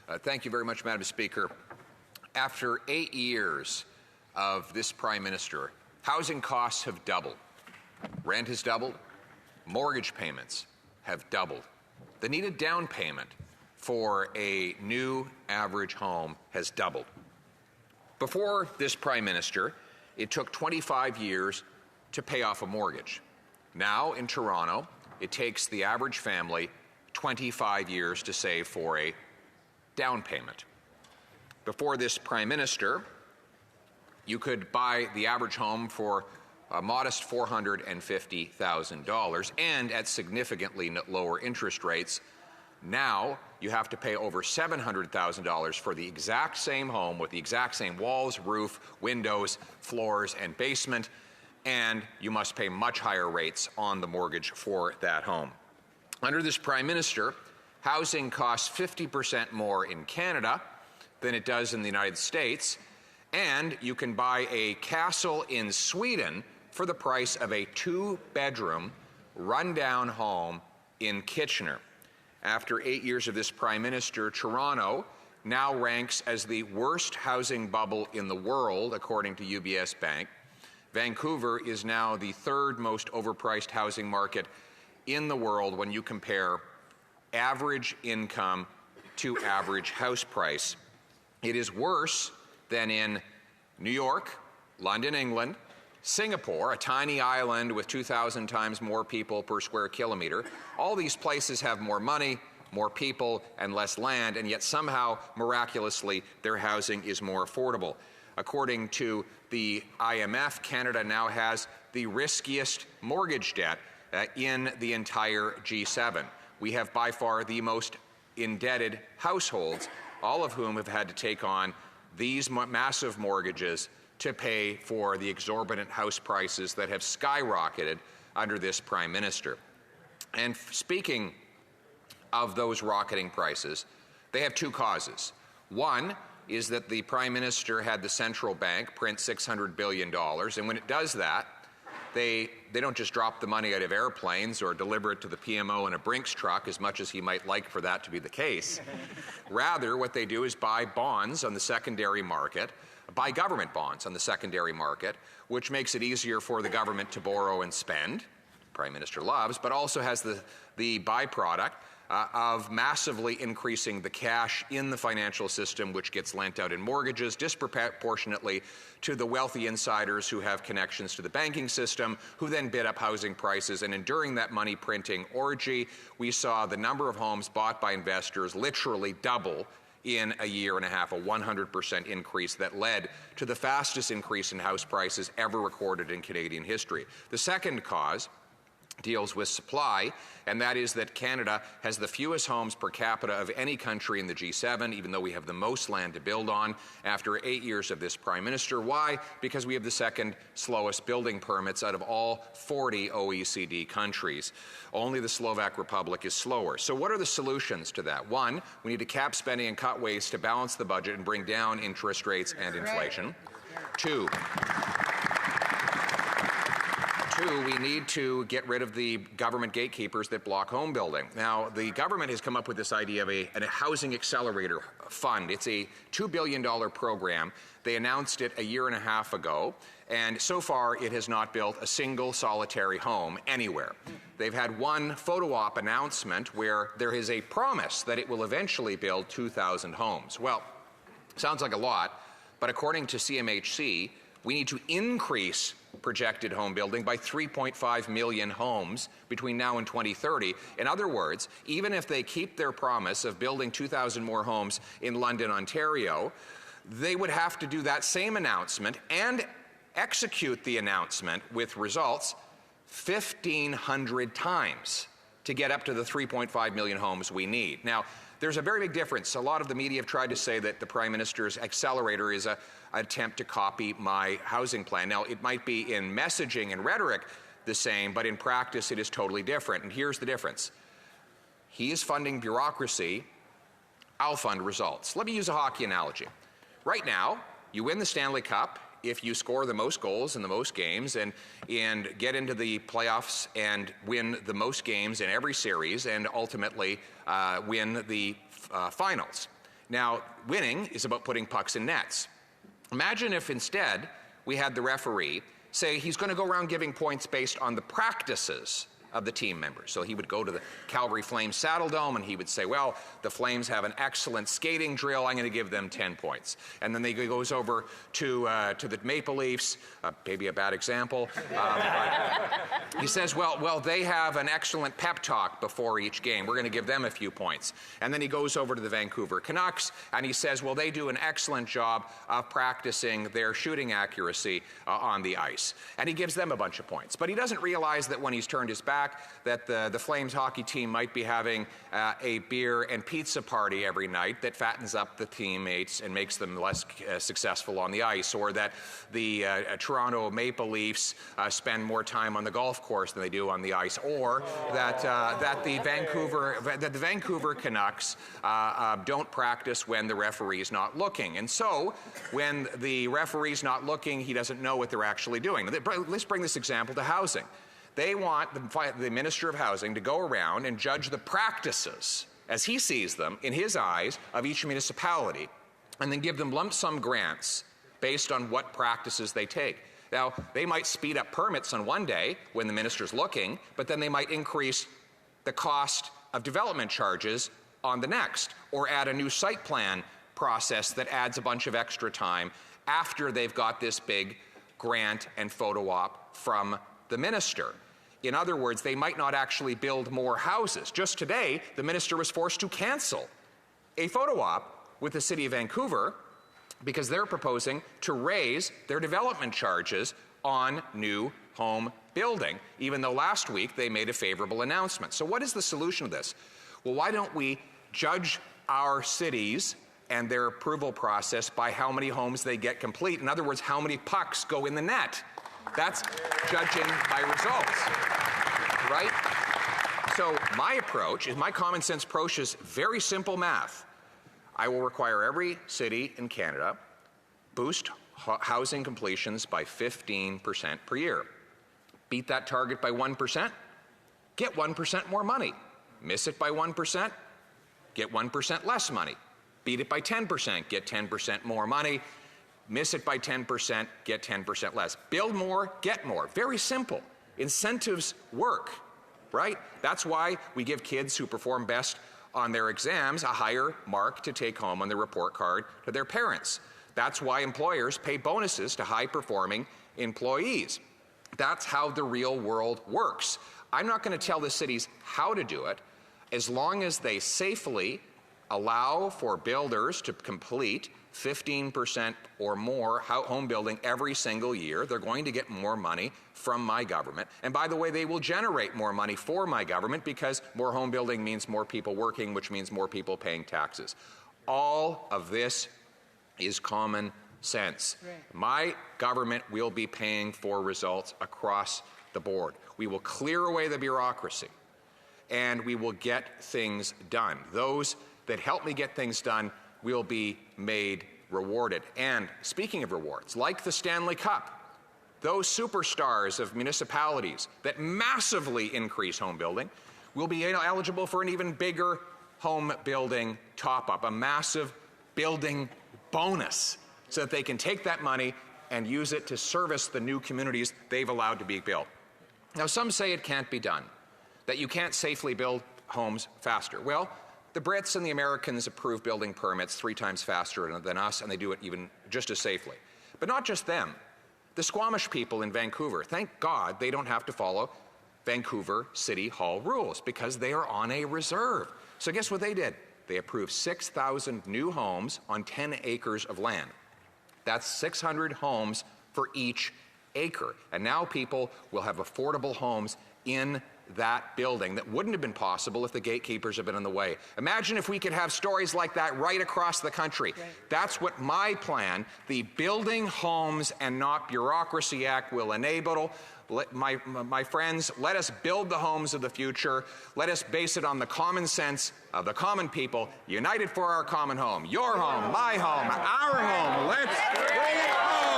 Thank you very much, Madam Speaker. After 8 years of this Prime Minister, housing costs have doubled. Rent has doubled. Mortgage payments have doubled. The needed down payment for a new average home has doubled. Before this Prime Minister, it took 25 years to pay off a mortgage. Now, in Toronto, it takes the average family 25 years to save for a down payment. Before this Prime Minister, you could buy the average home for a modest $450,000 and at significantly lower interest rates. Now you have to pay over $700,000 for the exact same home with the exact same walls, roof, windows, floors, and basement, and you must pay much higher rates on the mortgage for that home. Under this Prime Minister, housing costs 50% more in Canada than it does in the United States, and you can buy a castle in Sweden for the price of a 2-bedroom, rundown home in Kitchener. After 8 years of this Prime Minister, Toronto now ranks as the worst housing bubble in the world, according to UBS Bank. Vancouver is now the 3rd most overpriced housing market in the world when you compare average income to average house price. It is worse than in New York, London, England, Singapore, a tiny island with 2,000 times more people per square kilometer. All these places have more money, more people, and less land, and yet somehow, miraculously, their housing is more affordable. According to the IMF, Canada now has the riskiest mortgage debt in the entire G7. We have by far the most indebted households, all of whom have had to take on these massive mortgages to pay for the exorbitant house prices that have skyrocketed under this Prime Minister. And speaking of those rocketing prices, they have 2 causes. One is that the Prime Minister had the central bank print $600 billion, and when it does that, they don't just drop the money out of airplanes or deliver it to the PMO in a Brinks truck, as much as he might like for that to be the case. Rather, what they do is buy bonds on the secondary market, buy government bonds on the secondary market, which makes it easier for the government to borrow and spend, Prime Minister loves, but also has the byproduct of massively increasing the cash in the financial system, which gets lent out in mortgages disproportionately to the wealthy insiders who have connections to the banking system, who then bid up housing prices. And during that money printing orgy, we saw the number of homes bought by investors literally double in a year and a half, a 100% increase that led to the fastest increase in house prices ever recorded in Canadian history. The second cause deals with supply, and that is that Canada has the fewest homes per capita of any country in the G7, even though we have the most land to build on after 8 years of this Prime Minister. Why? Because we have the second slowest building permits out of all 40 OECD countries. Only the Slovak Republic is slower. So what are the solutions to that? One, we need to cap spending and cut waste to balance the budget and bring down interest rates and inflation. Two, we need to get rid of the government gatekeepers that block home building. Now, the government has come up with this idea of a housing accelerator fund. It's a $2 billion program. They announced it a year and a half ago, and so far it has not built a single solitary home anywhere. They've had one photo op announcement where there is a promise that it will eventually build 2,000 homes. Well, sounds like a lot, but according to CMHC, we need to increase projected home building by 3.5 million homes between now and 2030. In other words, even if they keep their promise of building 2,000 more homes in London, Ontario, they would have to do that same announcement and execute the announcement with results 1,500 times to get up to the 3.5 million homes we need. Now, there's a very big difference. A lot of the media have tried to say that the Prime Minister's accelerator is an attempt to copy my housing plan. Now, it might be in messaging and rhetoric the same, but in practice it is totally different. And here's the difference. He is funding bureaucracy. I'll fund results. Let me use a hockey analogy. Right now, you win the Stanley Cup if you score the most goals in the most games and get into the playoffs and win the most games in every series and ultimately win the finals. Now, winning is about putting pucks in nets. Imagine if instead we had the referee say he's going to go around giving points based on the practices of the team members. So he would go to the Calgary Flames Saddle Dome and he would say, well, the Flames have an excellent skating drill, I'm going to give them 10 points. And then he goes over to the Maple Leafs, maybe a bad example. He says, well, they have an excellent pep talk before each game, we're going to give them a few points. And then he goes over to the Vancouver Canucks and he says, well, they do an excellent job of practicing their shooting accuracy on the ice. And he gives them a bunch of points. But he doesn't realize that when he's turned his back, that the Flames hockey team might be having a beer and pizza party every night that fattens up the teammates and makes them less successful on the ice, or that the Toronto Maple Leafs spend more time on the golf course than they do on the ice, or that the Vancouver Canucks don't practice when the referee's not looking. And so when the referee's not looking, he doesn't know what they're actually doing. Let's bring this example to housing. They want the Minister of Housing to go around and judge the practices, as he sees them, in his eyes, of each municipality, and then give them lump sum grants based on what practices they take. Now, they might speed up permits on one day when the minister's looking, but then they might increase the cost of development charges on the next, or add a new site plan process that adds a bunch of extra time after they've got this big grant and photo op from the minister. In other words, they might not actually build more houses. Just today, the minister was forced to cancel a photo op with the City of Vancouver because they're proposing to raise their development charges on new home building, even though last week they made a favorable announcement. So what is the solution to this? Well, why don't we judge our cities and their approval process by how many homes they get complete? In other words, how many pucks go in the net? That's judging by results, right? So my approach, my common sense approach, is very simple math. I will require every city in Canada boost housing completions by 15% per year. Beat that target by 1%, get 1% more money. Miss it by 1%, get 1% less money. Beat it by 10%, get 10% more money. Miss it by 10%, get 10% less. Build more, get more. Very simple. Incentives work, right? That's why we give kids who perform best on their exams a higher mark to take home on their report card to their parents. That's why employers pay bonuses to high-performing employees. That's how the real world works. I'm not going to tell the cities how to do it. As long as they safely allow for builders to complete 15% or more home building every single year, they're going to get more money from my government. And by the way, they will generate more money for my government because more home building means more people working, which means more people paying taxes. All of this is common sense. Right. My government will be paying for results across the board. We will clear away the bureaucracy and we will get things done. Those that help me get things done will be made rewarded. And speaking of rewards, like the Stanley Cup, those superstars of municipalities that massively increase home building will be eligible for an even bigger home building top-up, a massive building bonus, so that they can take that money and use it to service the new communities they've allowed to be built. Now, some say it can't be done, that you can't safely build homes faster. Well, the Brits and the Americans approve building permits 3 times faster than us, and they do it even just as safely. But not just them. The Squamish people in Vancouver, thank God they don't have to follow Vancouver City Hall rules because they are on a reserve. So guess what they did? They approved 6,000 new homes on 10 acres of land. That's 600 homes for each acre. And now people will have affordable homes in that building that wouldn't have been possible if the gatekeepers had been in the way. Imagine if we could have stories like that right across the country. Right. That's what my plan, the Building Homes and Not Bureaucracy Act, will enable. My friends, let us build the homes of the future. Let us base it on the common sense of the common people, united for our common home. Your home, my home, our home. Let's bring it home!